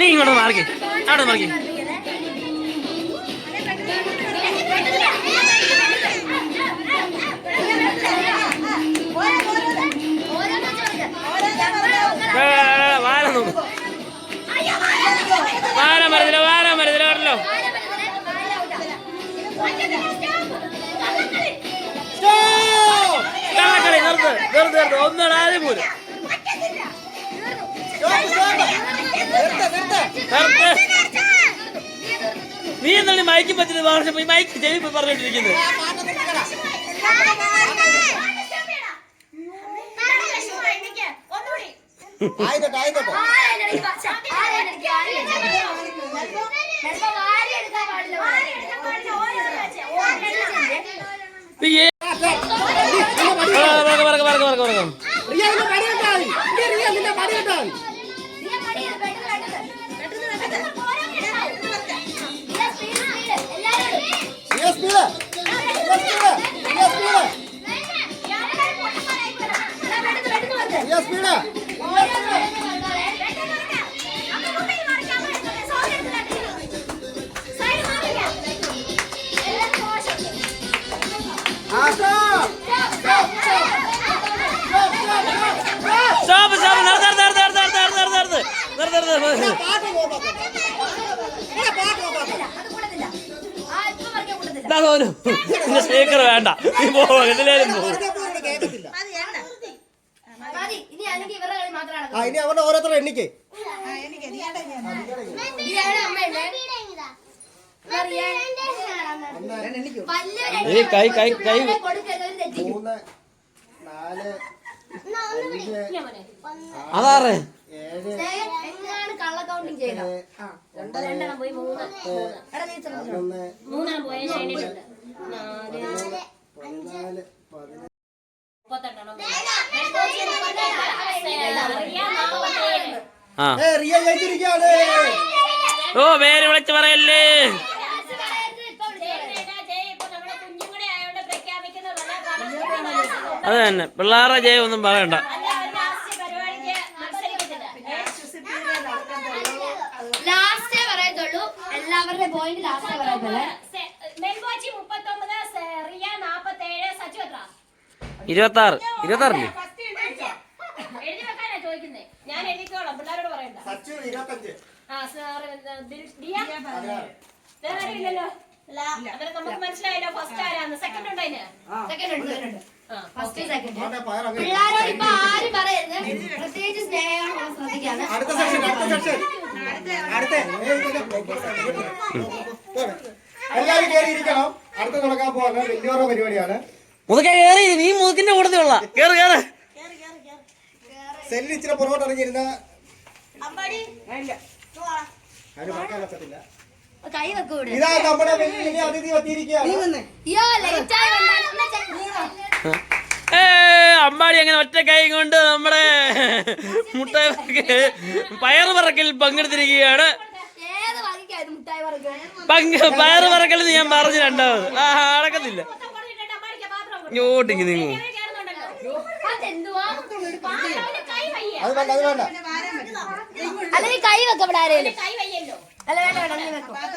നീ ഇങ്ങോട്ട് മാറിക്കേ, അവിടെ മാറിക്കേ. വാരം നോക്കും, വാരം മരുന്നില്ല, വാരം മരുന്നില്ല പറഞ്ഞല്ലോ. കള്ളക്കളി നിർത്ത്, നിർത്ത്, നിർത്ത്. ഒന്നും ആദ്യം പോലും നീ എന്താണ് മൈക്ക് പറ്റിയത്? വർഷം മൈക്ക് ചെവി പറഞ്ഞോണ്ടിരിക്കുന്നത്. സ്പീക്കർ വേണ്ട, നീ പോകും ഇതിലേലും പോകും. ഇനി അവരുടെ ഓരോരുത്തരും എണ്ണിക്കേ. കൈ കൈ കൈ 3, 4, 5, അതാറ് 7, ഓ പേര് വിളിച്ച് പറയല്ലേ. അത് തന്നെ, പിള്ളേരുടെ ജയം ഒന്നും പറയണ്ട. എല്ലാവരുടെ പോയിന്റ് ലാസ്റ്റ് പറയത്തുള്ളൂ. 26 26 ഞാൻ എഴുതിക്കോളാം, പിള്ളേരോട് പറയണ്ട. ഇല്ലല്ലോ, അന്നേരം നമുക്ക് മനസ്സിലായല്ലോ ഫസ്റ്റ് ആരാന്ന്. സെക്കൻഡ് ഉണ്ടതിന്, പിള്ളേരോട് ഇപ്പൊ ആരും പറയരുത്, പ്രത്യേകിച്ച് സ്നേഹം ശ്രദ്ധിക്കാണ്. എല്ലാവരും കയറിയിരിക്കണം. അടുത്ത നടക്കാൻ പോകുന്ന വലിയൊരു പരിപാടിയാണ്. മുതുക്കെ കയറി, നീ മുതുക്കിന്റെ കൂട്ടത്തിലുള്ള കേറ് കേറ്. സെല്ലിൽ ഇച്ചിരി പുറകോട്ട് ഇറങ്ങിയിരുന്ന ഇതാ നമ്മുടെ വലിയ അതിഥി എത്തിയിരിക്കുകയാണ്. അമ്പാടി അങ്ങനെ ഒറ്റ കൈ കൊണ്ട് നമ്മുടെ മുട്ട പയറ് പറക്കൽ പങ്കെടുത്തിരിക്കുകയാണ്. പയറ് പറക്കൽ ഞാൻ പറഞ്ഞു രണ്ടാമത്. നടക്കത്തില്ല, ഇങ്ങോട്ടിങ്ങി നീങ്ങും.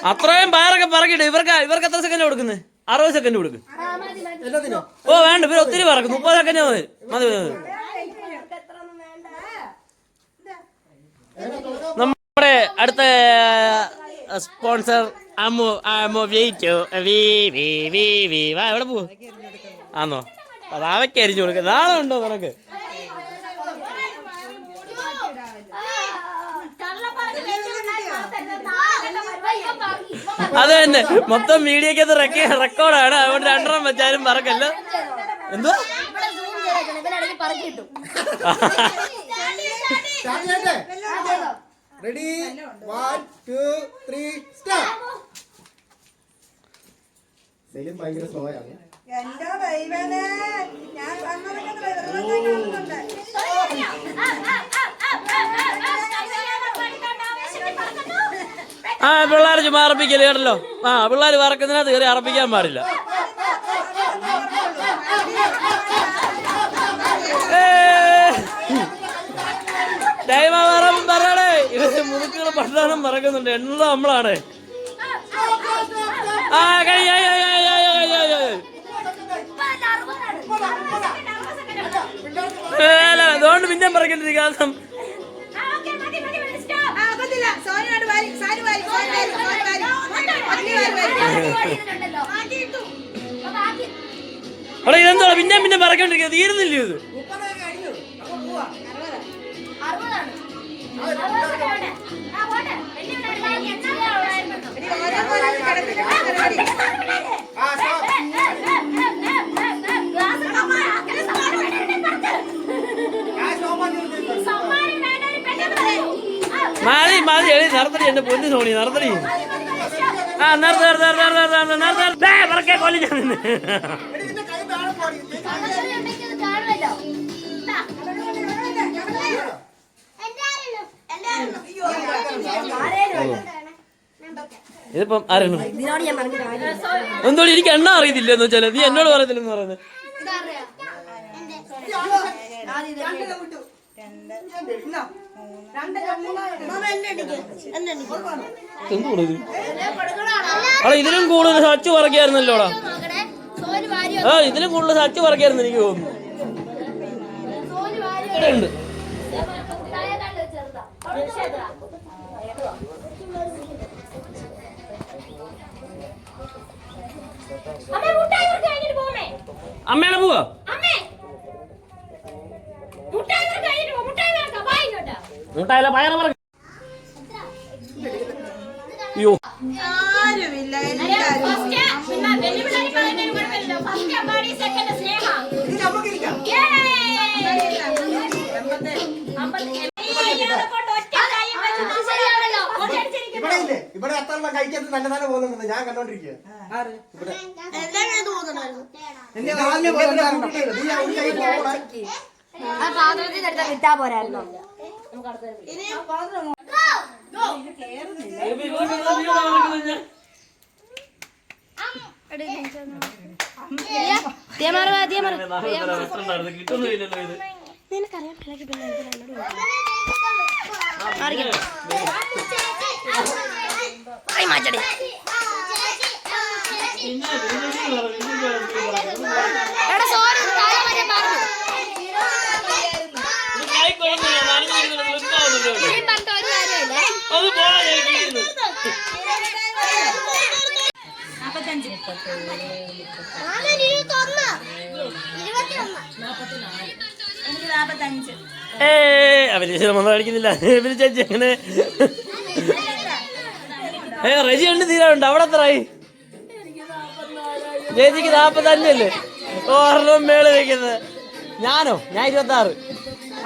അത്രയും പയറൊക്കെ പറക്കിട്ട് ഇവർക്ക് എത്ര സെക്കൻഡ് കൊടുക്കുന്നത്? 60 സെക്കൻഡ് കൊടുക്കും. ഓ വേണ്ട, ഇവർ ഒത്തിരി പറക്കും. 30 സെക്കൻഡ് മതി മതി മതി. നമ്മുടെ അടുത്ത സ്പോൺസർ എവിടെ പോവും? ആന്നോ? അതാവയ്ക്ക് അരിഞ്ഞു കൊടുക്കുക. നാളെ ഉണ്ടോ നിനക്ക്? അത് തന്നെ മൊത്തം വീഡിയോക്കകത്ത് റെക്കോർഡാണ്. അതുകൊണ്ട് 2 വെച്ചാലും പറക്കല്ല. എന്തുവാ റെഡി 1 2 3 സ്റ്റാർട്ട്. സെലിം ഭയങ്കര സ്ലോ ആണ്. എന്റെ ദൈവമേ, ഞാൻ കാണുന്നുണ്ട്. ആ പിള്ളേർ ചുമ്മാ അറപ്പിക്കല് കേട്ടല്ലോ. ആ പിള്ളേർ വറക്കുന്നതിനകത്ത് കയറി അറപ്പിക്കാൻ പാടില്ല. പറയണേ ഇവര് മുറുക്കുകൾ പട്ടാളം പറക്കുന്നുണ്ട്. എണ്ണുള്ളത് നമ്മളാണ്. ആ കഴി അതുകൊണ്ട് പിന്നെ പറക്കണ്ടിരിക്കാം. അവിടെ ഇതെന്തോ പിന്നെ പറക്കണ്ടിരിക്കുക. തീരുന്നില്ല ഇത്. മതി എഴുതി നടത്തടി. എന്റെ പൊന്നു സോണി നടത്തടി. ആ പറക്കെ കൊല്ലി ഞാൻ നിന്ന്. ഇതിപ്പം ആരാണ്? എന്തോടി എനിക്ക് എണ്ണ അറിയത്തില്ല എന്ന് വെച്ചാൽ നീ എന്നോട് പറയത്തില്ലെന്ന് പറയുന്നത്. അവിടെ ഇതിലും കൂടുതൽ സച്ച് പറക്കായിരുന്നല്ലോടാ. ആ ഇതിലും കൂടുതൽ സച്ച് പറക്കായിരുന്നു എനിക്ക് തോന്നുന്നു. അമ്മേനെ പോവാ. മുട്ടായില്ല പയറ് പറ. അയ്യോ ആരുമില്ല. ഇവിടെ അത്ര കഴിക്കാത്ത നല്ല നല്ല പോകുന്നുണ്ട്. ഞാൻ കണ്ടോണ്ടിരിക്കുക. കിട്ടാ പോരായിരുന്നോ? കിട്ടുന്നില്ലല്ലോ ഇത്. നിനക്കറിയാം മാറ്റടി. എടാ സോറി കാര്യം വരെ പറഞ്ഞു. അവര് കളിക്കുന്നില്ല. ഇവര് ചേച്ചി അങ്ങനെ റെജി ഉണ്ട് തീരാറുണ്ട്. അവിടെ എത്രയായി? ചേച്ചിക്ക് 45 അല്ലേ? ഓർമ്മ മേള് വെക്കുന്നത്. ഞാനോ? ഞാൻ 26.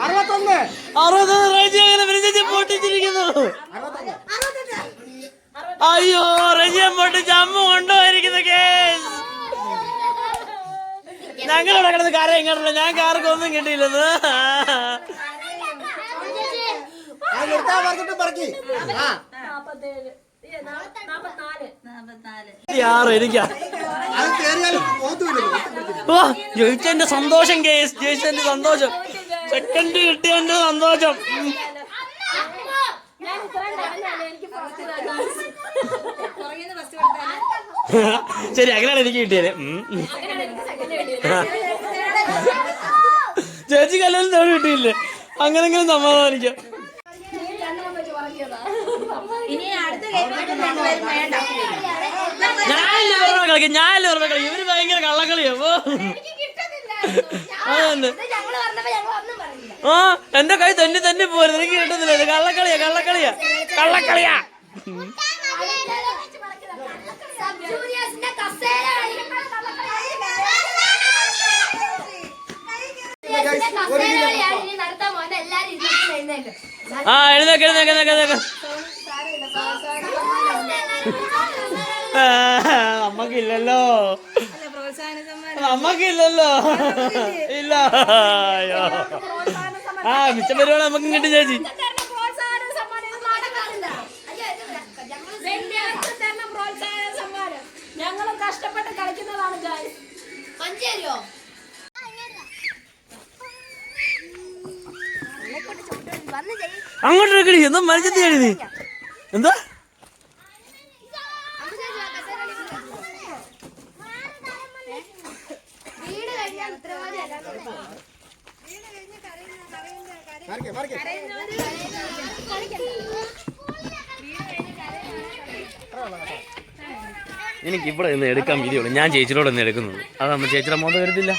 61 റെജി അങ്ങനെ ചേച്ചി പൊട്ടിച്ചിരിക്കുന്നു. അയ്യോ റെജിയെ പൊട്ടിച്ച് അമ്മ കൊണ്ടുപോയിരിക്കുന്ന കേസ്. ഞങ്ങളിവിടെ കിടന്ന് കാര്യം ഇങ്ങോട്ടല്ല. ഞാൻ കാർക്ക് ഒന്നും കിട്ടിയില്ലെന്ന്. ജയിച്ചെന്റെ സന്തോഷം കേസ്. ജയിച്ചെന്റെ സന്തോഷം. സെക്കൻഡ് കിട്ടിയതിന്റെ സന്തോഷം. ശരി അങ്ങനെയാണ് എനിക്ക് കിട്ടിയത്. ചേച്ചി കല്യാണം തേടി കിട്ടിയില്ലേ? അങ്ങനെങ്കിലും സമാധാനിക്കാം. ഞാനല്ലേ ഓർമ്മ കളിക്കും. ഇവര് ഭയങ്കര കള്ളക്കളിയാ. അതന്നെ. ഞങ്ങള് പറഞ്ഞപ്പോ ഞങ്ങൾ ഒന്നും പറഞ്ഞില്ല. ആ എന്റെ കൈ തന്നെ പോരുന്നു. എനിക്ക് കിട്ടുന്നില്ല. ഇത് കള്ളക്കളിയാ. സബ് ജൂനിയേഴ്സിന്റെ കസേര കളിയാണ് ഇനി നടത്താൻ പോകുന്നത്. എല്ലാരും എഴുന്നേൽക്കും. ആ എഴുന്നേക്ക്. നമ്മക്കില്ലല്ലോ. ഇല്ല. അയ്യോ ആ മിച്ച പരിപാടി നമുക്ക് കിട്ടും ചേച്ചി. ഞങ്ങളും കഷ്ടപ്പെട്ട് കളിക്കുന്നതാണ്. മഞ്ചേരിയോ അങ്ങോട്ട് എടുക്കടി. എന്താ മരിച്ചെത്തി നീ? എന്താ വീട് കഴിഞ്ഞാൽ ഉത്തരവാദിയല്ല. എനിക്ക് ഇവിടെ നിന്ന് എടുക്കാൻ വീഡിയോ. ഞാൻ ചേച്ചിയോട് ഒന്ന് എടുക്കുന്നു. അതാകുമ്പോ ചേച്ചിയുടെ മോന്ത വരുന്നില്ല.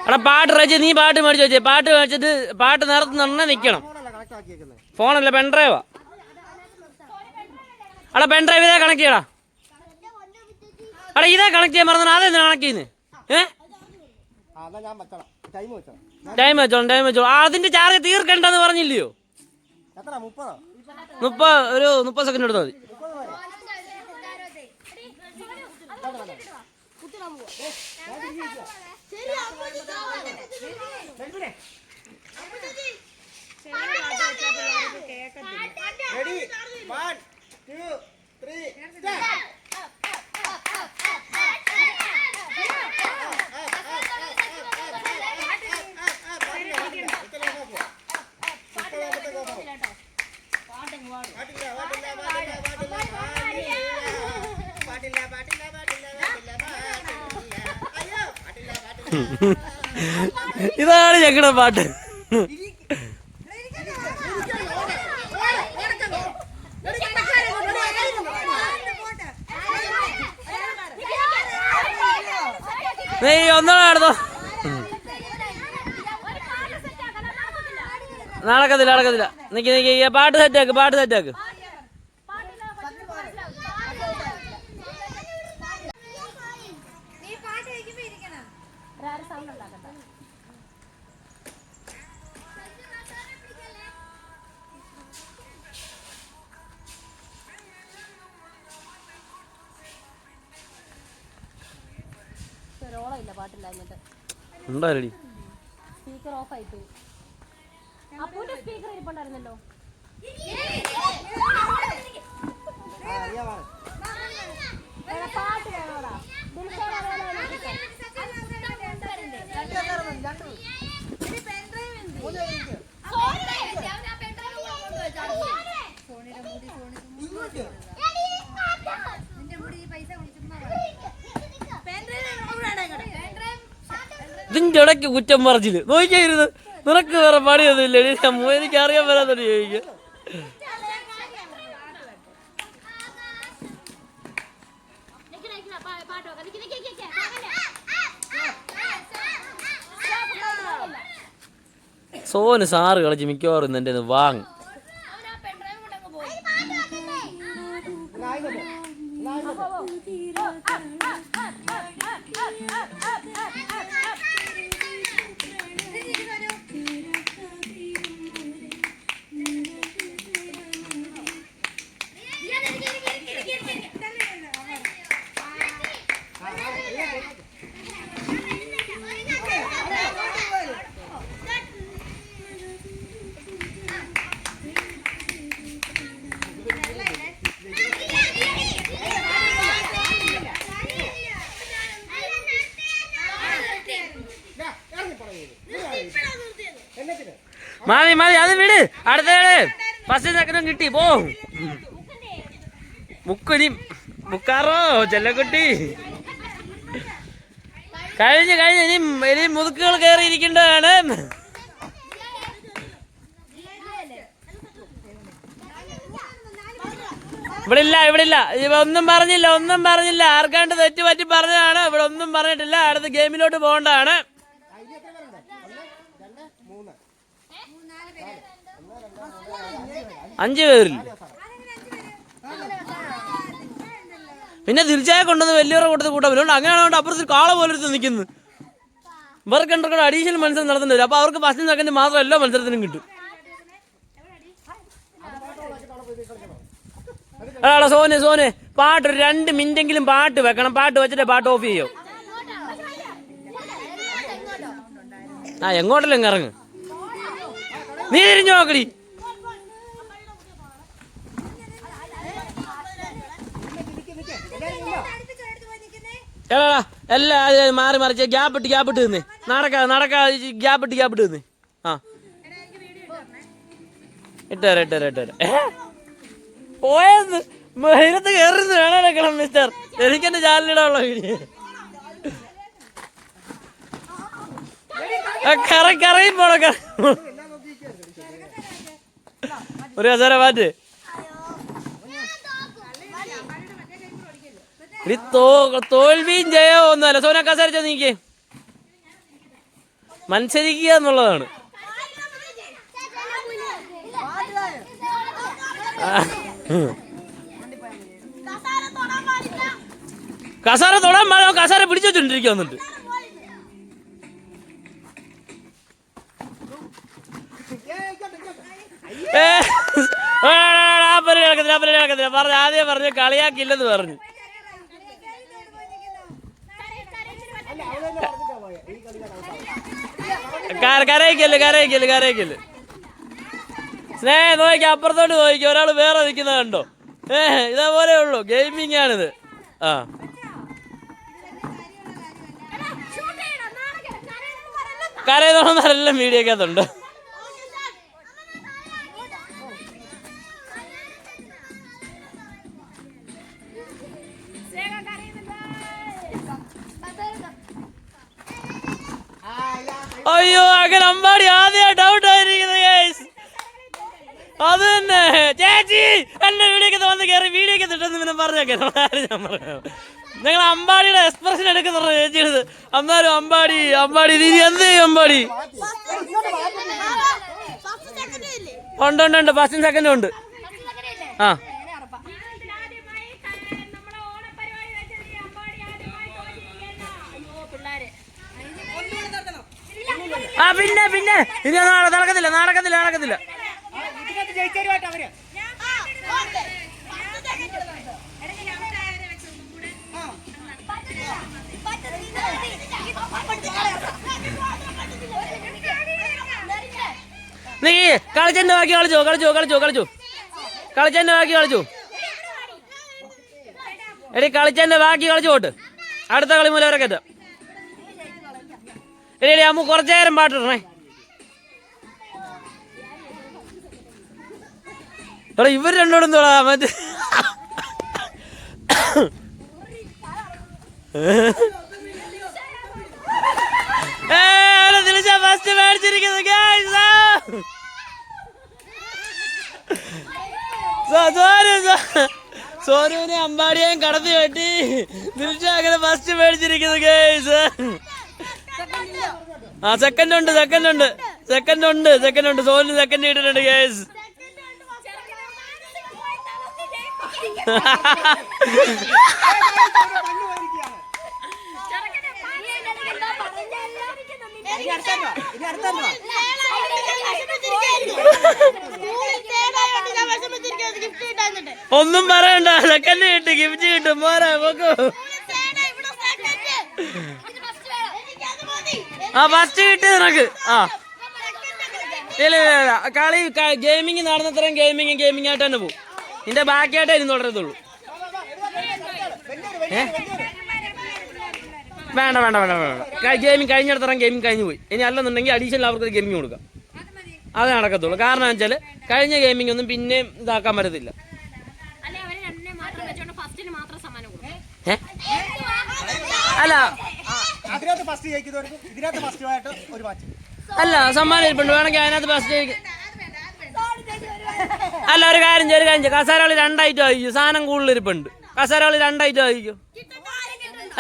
എടാ പാട്ട് റേച്ച് നീ പാട്ട് മേടിച്ചു വെച്ചേ. പാട്ട് മേടിച്ചിട്ട് പാട്ട് നേരത്തെ തന്നെ നിക്കണം. ഫോണല്ല പെൺഡ്രൈവാ. എടാ പെൺഡ്രൈവ് ഇതേ കണക്ട് ചെയ്യടാ. എടാ ഇതേ കണക്ട് ചെയ്യാൻ പറഞ്ഞാൽ അതെന്താ കണക്ട് ചെയ്യുന്നത്? ടൈം വെച്ചോളൂ. അതിന്റെ ചാർജ് തീർക്കണ്ടെന്ന് പറഞ്ഞില്ലയോ? 30 സെക്കൻഡ് എടുത്താൽ മതി. Ready? 1, 2, 3, start. ഇതാണ് ഞങ്ങളുടെ പാട്ട്. നീ ഒന്നോടെ നടന്നോ. നടക്കത്തില്ല. നിക്ക് പാട്ട് സെറ്റാക്ക്. ഉണ്ടായി സ്പീക്കർ ഓഫ് ആയി പോയി. അപ്പൂന്റെ സ്പീക്കർ ഇരിപ്പുണ്ടായിരുന്നല്ലോ. പാട്ട് വേണോടാ. ഇതിന്റെ ഇടയ്ക്ക് കുറ്റം പറിച്ചില് നോക്കിയായിരുന്നു. നിനക്ക് വേറെ പണിയൊന്നുമില്ല. എനിക്ക് അറിയാൻ വരാത്തോണ്ട് ചോദിക്കുക. സോന് സാറ് കളിച്ച് മിക്കവാറും എൻ്റെ വാങ്ങും. മതി മതി അത് വിട്. അടുത്തേട് ഫസ്റ്റ് സെക്കൻഡും കിട്ടി പോ. മുക്കുനി മുക്കാറോ ചെല്ലക്കുട്ടി. കഴിഞ്ഞ് ഇനി മുതുക്കുകൾ കയറി ഇരിക്കേണ്ടതാണ്. ഇവിടെ ഇല്ല ഒന്നും പറഞ്ഞില്ല. ആർക്കാണ്ട് തെറ്റ് പറ്റി പറഞ്ഞതാണ്. ഇവിടെ ഒന്നും പറഞ്ഞിട്ടില്ല. അടുത്ത ഗെയിമിലോട്ട് പോകേണ്ടതാണ്. 5 പേരിൽ പിന്നെ തിരിച്ചായ കൊണ്ടുവന്ന് വലിയവരെ കൊടുത്ത് കൂട്ടാൻ പറ്റും. അങ്ങനെയാണോ അപ്പുറത്ത് കാള പോലെടുത്ത് നിൽക്കുന്നത്. ഇവർക്ക് രണ്ടു അഡീഷണൽ മത്സരം നടത്തുന്നുണ്ട്. അപ്പോൾ അവർക്ക് ഫസ്റ്റ് സെക്കൻഡ് മാത്രം എല്ലാ മത്സരത്തിനും കിട്ടും. അതാ സോനെ പാട്ട് 2 മിനിറ്റെങ്കിലും പാട്ട് വെക്കണം. പാട്ട് വെച്ചിട്ട് പാട്ട് ഓഫ് ചെയ്യോ. എങ്ങോട്ടല്ലേ ഇറങ്ങ്. നീ തിരിഞ്ഞു നോക്കടി. എല്ലാം മാറി മറിച്ച് ഗ്യാപ്പിട്ട് നിന്ന് നടക്കാ ഗ്യാപ്പിട്ട് നിന്ന്. ആ ഇട്ടേരെ പോയത് മഹിരത്ത് കയറുന്നു വേണം മിസ്റ്റർ. എനിക്കെന്റെ ചാനലിടാനുള്ള വീഡിയോ കറയും പോണ ഒരു കസേര മാറ്റ്. തോൽവിയും ജയമോ ഒന്നുമല്ല. സോന കസേര നീക്കേ. മത്സരിക്കുക എന്നുള്ളതാണ്. കസാര തൊടാൻ പാടില്ല. കസാര പിടിച്ചു വെച്ചോണ്ടിരിക്കുക. വന്നിട്ട് ആദ്യം പറഞ്ഞു കളിയാക്കില്ലെന്ന് പറഞ്ഞു. കരയിക്കല് സ്നേഹ നോക്കിക്ക. അപ്പുറത്തോട്ട് നോക്കിക്ക. ഒരാൾ വേറെ നിൽക്കുന്നത് കണ്ടോ. ഇതേപോലെ ഉള്ളു. ഗെയിമിംഗ് ആണിത്. ആ കരയുന്നവരെല്ലാം വീഡിയോക്കകത്തുണ്ട്. അയ്യോ അങ്ങനെ അമ്പാടി ആദ്യമായിട്ട് ഔട്ട് ആയിരിക്കുന്നത്. അത് തന്നെ ചേച്ചി എന്നെ വീഡിയോക്കകത്ത് വന്ന് കയറി വീഡിയോക്കകത്ത് ഇട്ടെന്ന് പിന്നെ പറഞ്ഞേക്കാൻ ഞാൻ പറഞ്ഞു. നിങ്ങൾ അമ്പാടിയുടെ എക്സ്പ്രഷൻ എടുക്കുന്ന ചേച്ചിയത്. അന്നാലും അമ്പാടി നീ എന്ത് ചെയ്യും അമ്പാടി? ഉണ്ട് ഫസ്റ്റും സെക്കൻഡും ഉണ്ട്. പിന്നെ ഇനി നടക്കത്തില്ല. നീ കളിച്ചെന്റെ ബാക്കി കളിച്ചോ. എടി കളിച്ചെന്റെ ബാക്കി കളിച്ചോട്ട്. അടുത്ത കളി മൂലം വരെ കയറ്റാം. എടി അമ്മ കുറച്ചു നേരം പാട്ടിടണേ. എടാ ഇവർ രണ്ടോടും തോടാ മറ്റേ ഫസ്റ്റ് മേടിച്ചിരിക്കുന്നു. സോനുവിനെ അമ്പാടിയെയും കടത്തി വെട്ടി ദിൽഷ അങ്ങനെ ഫസ്റ്റ് മേടിച്ചിരിക്കുന്നു ഗേസ്. സെക്കൻഡ് ഉണ്ട്. സോനു സെക്കൻഡ് ഇട്ടിട്ടുണ്ട് ഗേസ്. ഒന്നും പറയണ്ട. സെക്കൻഡ് കിട്ടി. ഗിഫ്റ്റ് കിട്ടും. പോരാ പോക്കോ. ഫസ്റ്റ് കിട്ടി നിനക്ക്. ഇല്ല കളി ഗെയിമിങ് നടന്നത്രയും ഗെയിമിങ് ആയിട്ട് തന്നെ പോകും. നിന്റെ ബാക്കിയായിട്ടേ ഇനി തുടരത്തുള്ളൂ. വേണ്ട ഗെയിമിങ് കഴിഞ്ഞിടത്തോളം ഗെയിമിങ് കഴിഞ്ഞു പോയി. ഇനി അല്ലെന്നുണ്ടെങ്കിൽ അഡീഷണൽ അവർക്ക് ഗെയിമിങ് കൊടുക്കാം. അത് നടക്കത്തുള്ളൂ. കാരണം വെച്ചാൽ കഴിഞ്ഞ ഗെയിമിംഗ് ഒന്നും പിന്നെയും ഇതാക്കാൻ പറ്റത്തില്ല. അല്ല അല്ല സമ്മാനം ഇരിപ്പുണ്ട്, വേണമെങ്കിൽ അതിനകത്ത് ഫസ്റ്റ് അല്ല ഒരു കാര്യം ചെയ്യും, കസേരകളി 2 ഐറ്റം ആയിരിക്കും, സാധനം കൂടുതൽ ഇരിപ്പുണ്ട്. കസേരകളി 2 ഐറ്റം ആയിരിക്കും,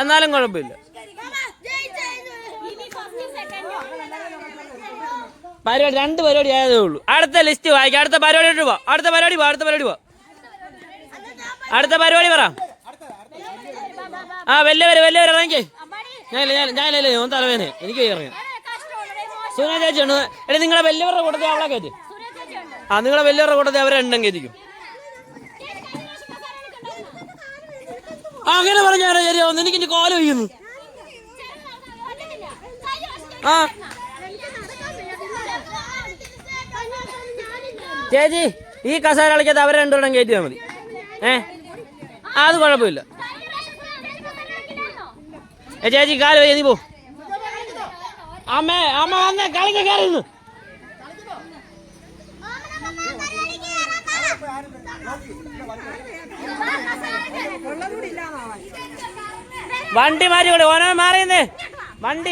എന്നാലും കുഴപ്പമില്ല. പരിപാടി 2 പരിപാടി ആയതേ ഉള്ളൂ. അടുത്ത ലിസ്റ്റ് വായിക്കാം. അടുത്ത പരിപാടി പോവാം. അടുത്ത പരിപാടി പറ. ആ വലിയവര് ഇറങ്ങി. ഞാനില്ലേ ഞാൻ തലവേനെ എനിക്ക് ഇറങ്ങി. സുന ചേച്ചി ഉണ്ട്. എടി നിങ്ങളെ വലിയവരുടെ കൂട്ടത്തിൽ അവളെ കയറ്റി. നിങ്ങളെ വലിയവരുടെ കൂട്ടത്തിൽ അവരെ എണ്ണം കയറ്റിക്കും. അങ്ങനെ പറഞ്ഞാൽ ശരിയാവുന്നു. എനിക്ക് ഇനി കോല വയ്യുന്നു. ചേച്ചി ഈ കസേര കളിക്കാത്ത അവരെ 2 എണ്ണം കയറ്റിയാൽ മതി. അത് കുഴപ്പമില്ല. ചേച്ചി കാല് വയ്യ, നീ പോ. അമ്മ വന്നേ കളിക്ക കയറുന്നു. വണ്ടി മാറ്റി കൂടെ ഓനോ മാറിയെന്നേ. വണ്ടി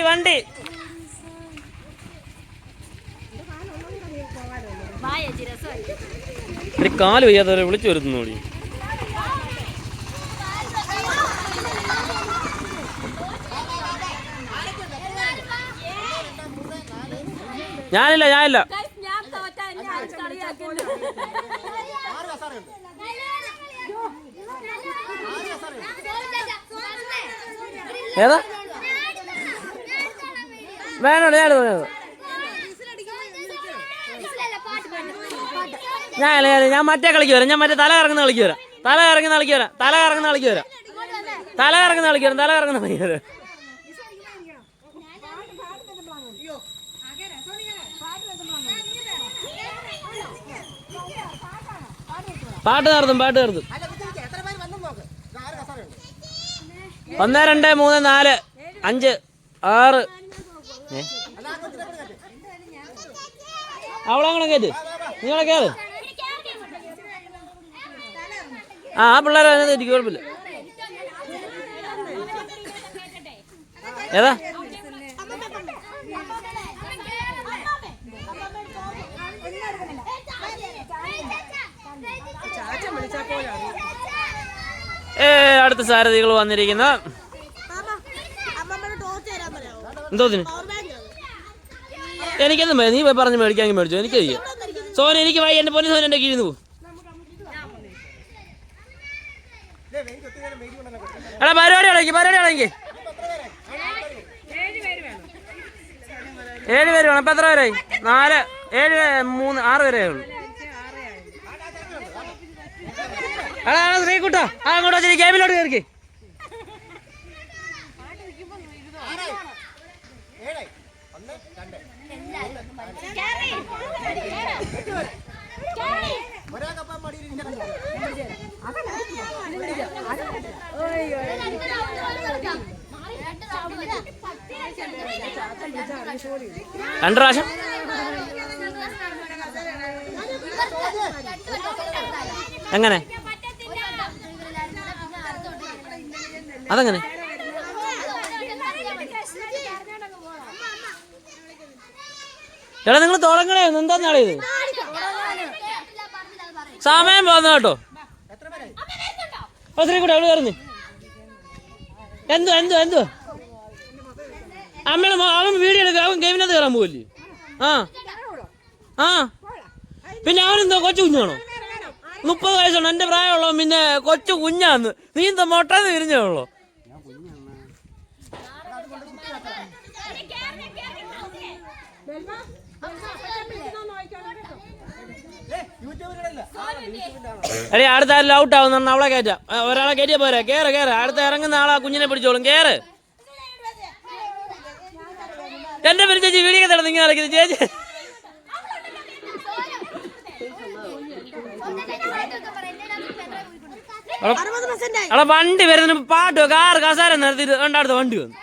കാല് വയ്യാത്തവരെ വിളിച്ചു വരുത്തുന്നു. ഞാനില്ല ഏതാ വേണോ ഞാൻ പറഞ്ഞത്. ഞാൻ മറ്റേ കളിക്ക് വരാം. ഞാൻ മറ്റേ തല കറങ്ങുന്ന കളിക്ക് വരാം. പാട്ട് നിർത്തും. 1 2 3 4 5 6 അവളങ്ങനെ കയറ്റ്. നിങ്ങളെ കയറ്. ആ പിള്ളേരെ എനിക്ക് കുഴപ്പമില്ല. ഏതാ അടുത്ത സാരഥികൾ വന്നിരിക്കുന്ന എന്തോത്തിന് എനിക്കൊന്നും നീ പറഞ്ഞ് മേടിക്കാമെങ്കിൽ മേടിച്ചോ. എനിക്ക് കഴിയും. സോന എനിക്ക് വൈ എൻ്റെ പൊന്നു സോന എൻ്റെ കീഴിൽ നിന്ന് പോകും. എടാ പരിപാടി അടങ്ങി 7 പേര് വേണം. ഇപ്പം എത്ര പേരായി? 4 7 3 6 പേരേ ഉള്ളൂ. എടാ ശ്രീകുട്ടാ അങ്ങോട്ട് വെച്ചിട്ട് ഗെയിമിലോട്ട് കയറിക്കേ. രണ്ട് പ്രാവശ്യം എങ്ങനെ അതെങ്ങനെ എടാ നിങ്ങൾ തുടങ്ങണേ എന്താ നാളെ ഇത് സമയം പോകുന്ന കേട്ടോ. ശ്രീകൂടെ അവള് കയറുന്നു. എന്തു അമ്മ അവൻ വീഡിയോ എടുക്കുക. അവൻ ഗെയിമിനകത്ത് കയറാൻ പോവല്ലേ? പിന്നെ അവനെന്തോ കൊച്ചു കുഞ്ഞാണോ? 30 വയസ്സാണ് എൻ്റെ പ്രായമുള്ളൂ. പിന്നെ കൊച്ചു കുഞ്ഞാന്ന്. നീ എന്താ മൊട്ടന്ന് വിരിഞ്ഞേ ഉള്ളോ? എടേ അടുത്ത ആരും ഔട്ട് ആവുന്ന അവളെ കയറ്റാം. ഒരാളെ കയറ്റിയാ പോരാ. കേറ് അടുത്ത ഇറങ്ങുന്ന ആളാ കുഞ്ഞിനെ പിടിച്ചോളും. കേറ്. എന്റെ പേര് ചേച്ചി വീഡിയോ തടഞ്ഞ നിങ്ങൾ കളിക്കുന്നത് ചേച്ചി. അവിടെ വണ്ടി വരുന്നതിന് പാട്ടോ കാറ് കസാര നിർത്തിയിട്ട് അടുത്ത വണ്ടി വന്നു.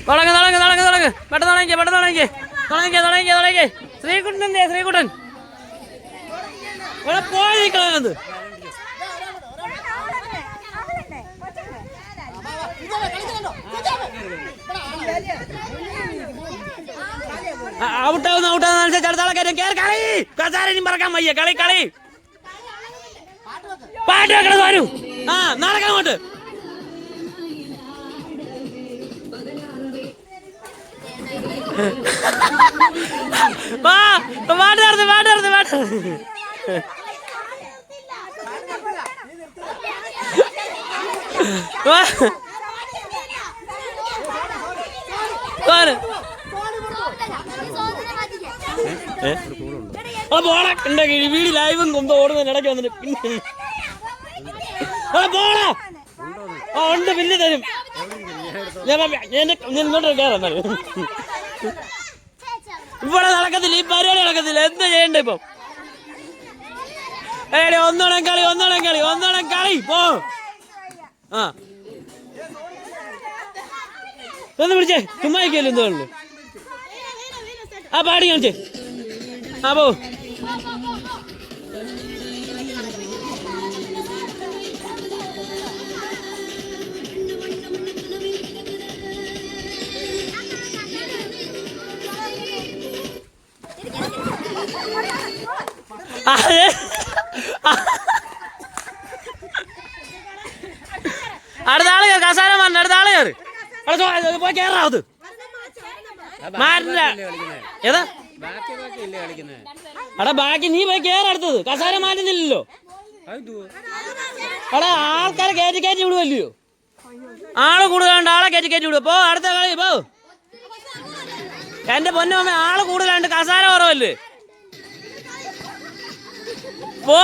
തുടങ്ങ് പെട്ടെന്ന് തുടങ്ങി ശ്രീകുട്ടൻ എന്തേ ശ്രീകുട്ടൻ ഇവിടെ പോയി കളയുന്നത് ഔട്ടാവുന്ന അടുത്താളെ കയറി കളി കസാരനും പറക്കാൻ വയ്യ കളി പാട്ട് വെക്കണം വരൂ ആ നടക്കാൻ അങ്ങോട്ട് പാട്ട് പോള വീട് ലൈവും കൊമ്പ് ഓടുന്നതിന് ഇടയ്ക്ക് വന്നിട്ട് പിന്നെ പോളാ ഉണ്ട് പിന്നെ തരും ഇങ്ങോട്ട് കയറാം ഇവിടെ നടക്കത്തില്ല ഈ പരിപാടി നടക്കത്തില്ല എന്താ ചെയ്യണ്ട ഇപ്പൊ ഒന്നോളം കളി പോ ആ ഒന്ന് വിളിച്ചേ ചുമ്മാക്കല്ലോ എന്തോള്ളു ആ പാടി കാണിച്ചേ ആ പോ അടുത്ത ആള് കയറി കസാര മാറിന് അടുത്ത ആള് കയറി പോയി കയറാവത് ഏതാ എടാ ബാക്കി നീ പോയി കയറടുത്തത് കസാര മാറ്റുന്നില്ലല്ലോ എടാ ആൾക്കാരെ കയറ്റി വിടുവല്ലയോ ആള് കൂടുതലുണ്ട് ആളെ കയറ്റി വിടുക പോ അടുത്ത കളി പോ എന്റെ പൊന്നമ്മ ആള് കൂടുതലുണ്ട് കസാര കുറവല്ലേ പോ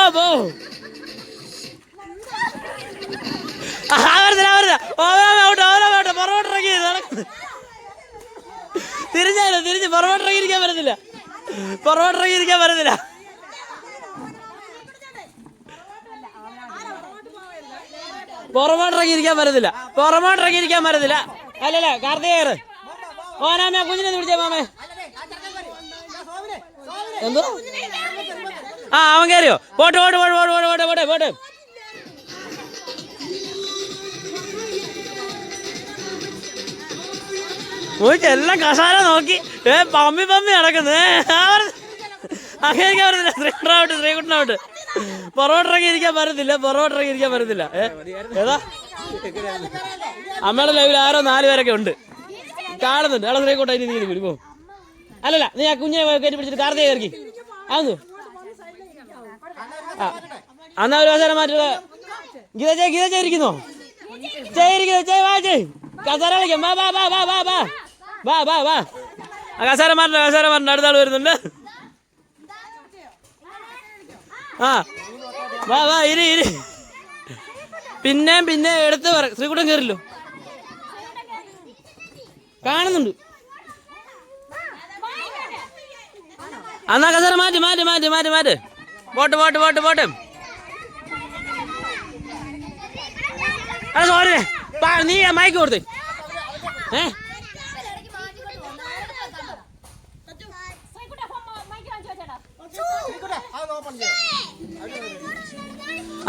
തിരിച്ച് പുറകോട്ടിറങ്ങിയിരിക്കാൻ പറ്റത്തില്ല പുറമോട്ടിറങ്ങിയിരിക്കാൻ പറ്റത്തില്ല അല്ലല്ല കാർത്തികേറ് ഓനാമേ കുഞ്ഞിനെ വിളിച്ചേ മാമേ എന്തോ ആ അവൻ കയറിയോ പോട്ടെ എല്ലാം കസാര നോക്കി പമ്മി നടക്കുന്നേ അങ്ങനെ പറ്റത്തില്ല ശ്രീകുട്ടനോട്ട് പുറകോട്ടിറങ്ങിയിരിക്കാൻ പറ്റത്തില്ല ഏതാ അമ്മയുടെ ലൈവിൽ ആരോ 4 പേരൊക്കെ ഉണ്ട് കാണുന്നുണ്ട് എടാ ശ്രീകുട്ട നീ വിടുമോ അല്ലല്ല നീ ആ കുഞ്ഞിനെ കയറ്റി പിടിച്ചിട്ട് കാർത്തിക കയറി ആന്നു എന്നാ ഒരു അവസരം മാറ്റുക ഗീത ചെയ്തിരിക്കുന്നോ കസാര കളിക്കാം വാ കസാര മാറ്റം അടുത്ത ആള് വരുന്നുണ്ട് ആ വാ ഇരി പിന്നെ എടുത്ത് പറ ശ്രീകുട്ടൻ കയറില്ലോ കാണുന്നുണ്ട് എന്നാ കസാര മാറ്റ് പോട്ടെ സോറി നീ മയക്ക് കൊടുത്തേ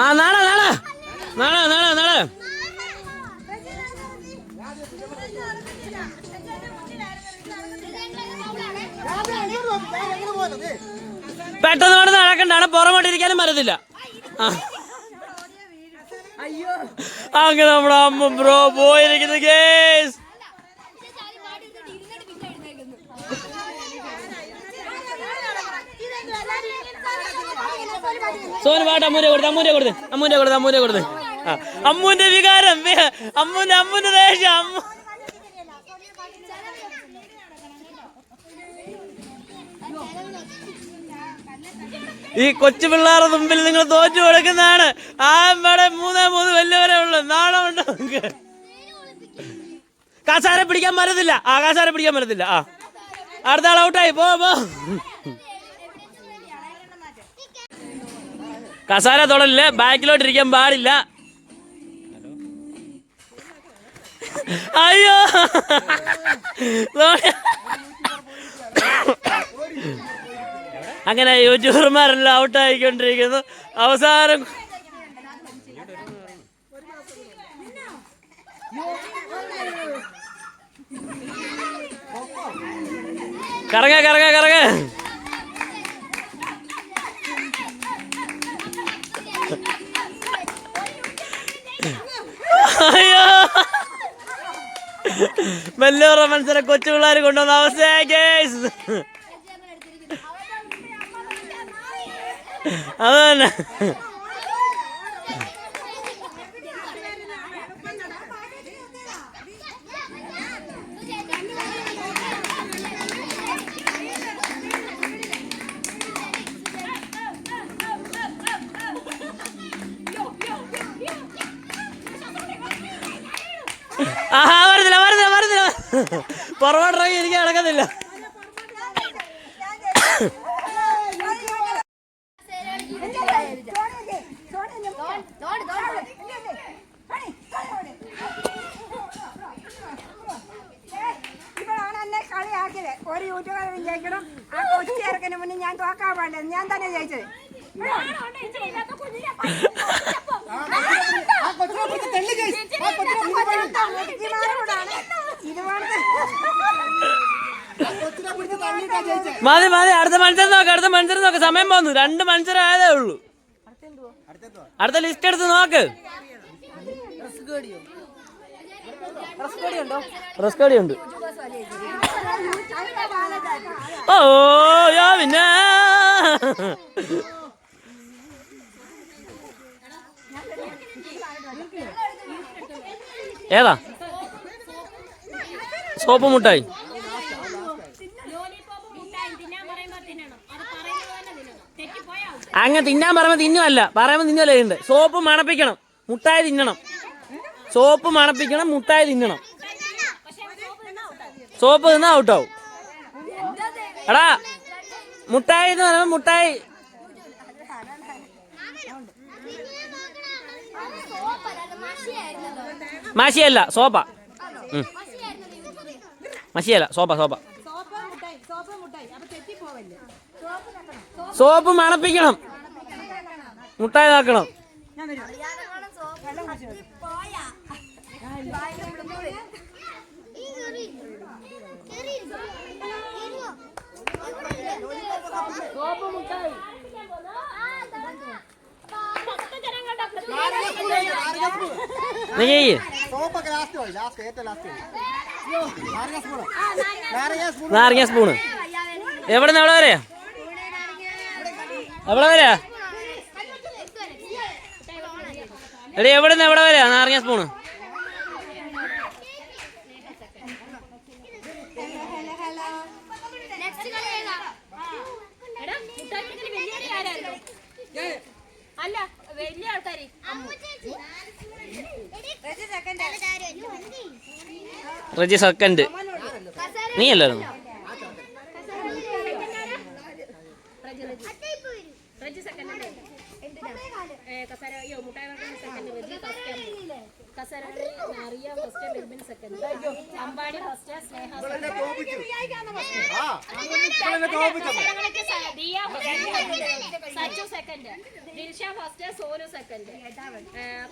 ആ നാളെ പെട്ടെന്ന് നടക്കണ്ടാണ് പുറമോട്ടിരിക്കാനും പറ്റത്തില്ല അങ്ങനെ നമ്മുടെ അമ്മ ബ്രോ പോയിരിക്കുന്നു ഗേസ് സോന് പാട്ട് അമ്മൂന്റെ കൊടുത്ത് അമ്മൂന്റെ വികാരം അമ്മൂന്റെ ദേഷ്യം ഈ കൊച്ചു പിള്ളേരുടെ മുമ്പിൽ നിങ്ങൾ തോറ്റു കൊടുക്കുന്നതാണ് ആ ഇവിടെ 3 വലിയവരെ ഉള്ളു നാളെ ഉണ്ട് നമുക്ക് കസാര പിടിക്കാൻ പറ്റത്തില്ല ആ അടുത്ത ആൾ ഔട്ടായി പോ കസാര തൊടലില്ല, ബാക്കിലോട്ടിരിക്കാൻ പാടില്ല. അയ്യോ അങ്ങനെ യൂട്യൂബർമാരെല്ലാം ഔട്ടായിക്കൊണ്ടിരിക്കുന്നു. അവസാനം കറങ്ങ കറങ്ങ കറങ്ങ. അയ്യോ വലിയ മത്സരം കൊച്ചു പിള്ളേർ കൊണ്ടുവന്ന അവസ്ഥയായി ഗൈസ്. അത് തന്നെ. ആഹാ വരുന്നില്ല വരുന്നില്ല വരുന്നില്ല. പുറകോട്ടിറങ്ങി എനിക്ക് നടക്കത്തില്ല. ഇവളാണ് എന്നെ കളിയാക്കിയത്. ഒരു യൂട്യൂബർ ജയിക്കണം, ആ കൊച്ചി ഇറക്കുന്ന മുന്നേ ഞാൻ തോക്കാൻ പാടില്ല, ഞാൻ തന്നെ ജയിച്ചത്. മതി മതി, അടുത്ത മത്സരം നോക്ക്, അടുത്ത മത്സരം നോക്ക്. സമയം പോന്നു, 2 മത്സരം ആയതേ ഉള്ളൂ. അടുത്ത ലിസ്റ്റ് എടുത്ത് നോക്ക്. റെസ്കോടി ഉണ്ട്. ഓ യാ പിന്നെ ഏതാ സോപ്പ് മുട്ടായി? അങ്ങ് തിന്നാൻ പറയുമ്പോ തിന്നുമല്ല, പറയുമ്പോ തിന്നല്ലേ ഉണ്ട്. സോപ്പ് മണപ്പിക്കണം, മുട്ടായി തിന്നണം. സോപ്പ് മണപ്പിക്കണം, മുട്ടായി തിന്നണം. സോപ്പ് തിന്നാ ഔട്ടാവും. എടാ മുട്ടായി എന്ന് പറയുമ്പോ മുട്ടായി മഷിയല്ല, സോപ്പ. മഷിയല്ല, സോപ്പ സോപ്പ. സോപ്പ് മണപ്പിക്കണം, മുട്ടായി ഇതാക്കണം. നാരങ്ങ സ്പൂണ്. എവിടെ നിന്ന് എവിടെ വരെയാ? എവിടെ വരെയാ? എടി എവിടെ നിന്ന് എവിടെ വരെയാ നാരങ്ങ സ്പൂണ്? അല്ല വലിയ ആൾക്കാര് റജി സെക്കൻഡ്. നീ അല്ലായിരുന്നു? Ambadi first, Sneha Sachu second, Dilsha first, Sonu second,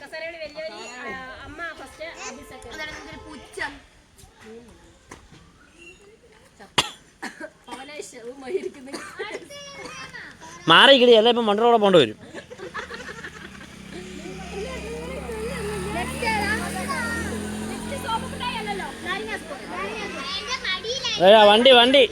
കസരകളി വലിയൊരു അമ്മ ഫസ്റ്റ്, അഭി സെക്കൻഡ്. മാറിക്കിടി, അല്ല ഇപ്പം മണ്ടറോടെ പോണ്ട് വരും. വണ്ടി വണ്ടി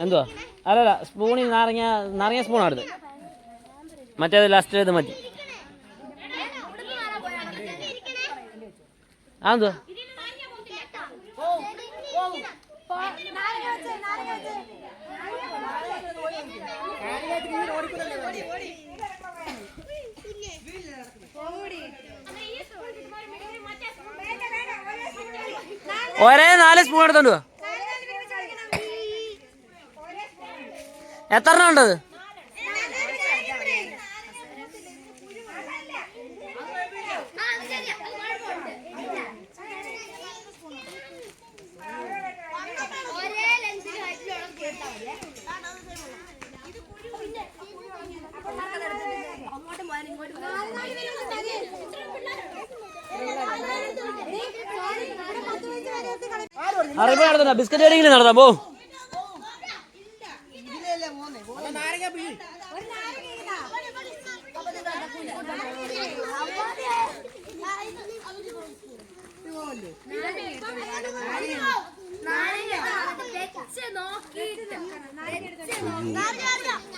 എന്തുവാ? അല്ലല്ല, സ്പൂണിൽ നാരങ്ങ സ്പൂണാണ് എടുത്തത്. മറ്റേത് ലാസ്റ്റ് ഇത് മതി. അതെന്തുവാ? ഒരേ 4 സ്പൂൺ എടുത്തോണ്ട് പോവാ. എത്ര എണ്ണം ഉണ്ടത്? അറിവ് നടത്തണ്ട, ബിസ്ക്കറ്റ് അടിക്കല് നടത്താം. പോ.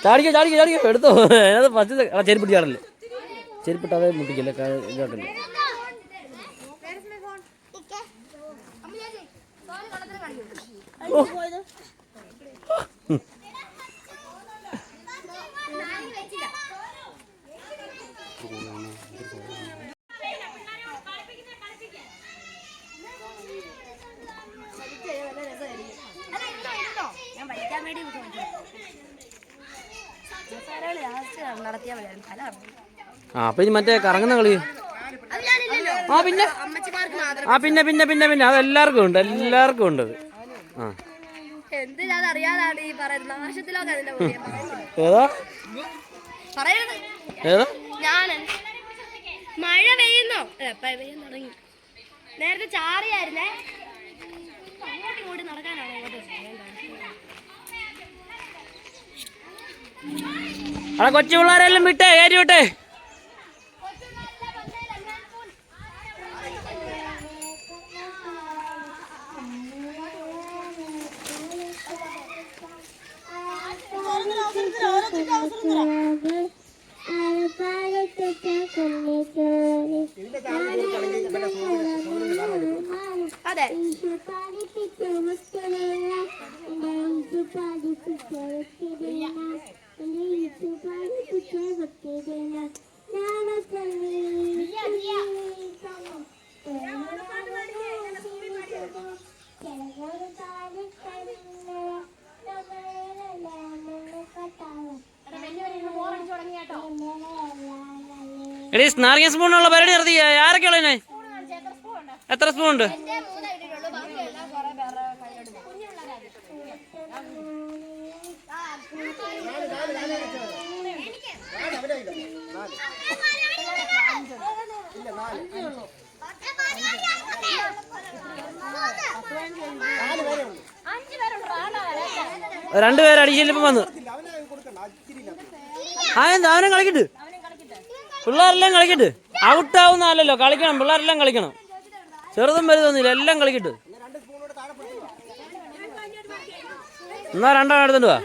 ചാടിക്കോ എടുത്തോ. അതിനകത്ത് ഫസ്റ്റ് ചെരുപ്പിട്ട് ചാടല്ലേ, ചെരുപ്പിട്ട് അതേ മുട്ടിക്കല്ലേ ഇതാക്കല്ലേ. അപ്പൊ ഇനി മറ്റേ കറങ്ങുന്ന കളി. പിന്നെ അതെല്ലാവർക്കും ഉണ്ട്, എല്ലാവർക്കും ഉണ്ട്. ഏതാ മഴ പെയ്യുന്നോ? പെയ്യാൻ തുടങ്ങി. നേരത്തെ ചാറിയായിരുന്നേ. അങ്ങോട്ട് നടക്കാനാണ്. അവിടെ കൊച്ചു പിള്ളേരെല്ലാം വിട്ടേ, കയറ്റി വിട്ടേ. അതെ, എടീ, നാരങ്ങ സ്പൂണുള്ള പരിപാടി നടത്തി. ആരൊക്കെ ഉള്ളതിനെ? എത്ര സ്പൂൺ ഉണ്ട്? രണ്ടുപേരും അടിച്ചില്ലിപ്പം വന്നു. അതെന്താ? അവനെ കളിക്കട്ട്, പിള്ളേരെല്ലാം കളിക്കട്ട്. ഔട്ടാവുന്നല്ലോ, കളിക്കണം. പിള്ളേരെല്ലാം കളിക്കണം. ചെറുതും വലുതൊന്നുമില്ല, എല്ലാം കളിക്കട്ട്. എന്നാ രണ്ടെണ്ണം എടുത്തിട്ട് വാ.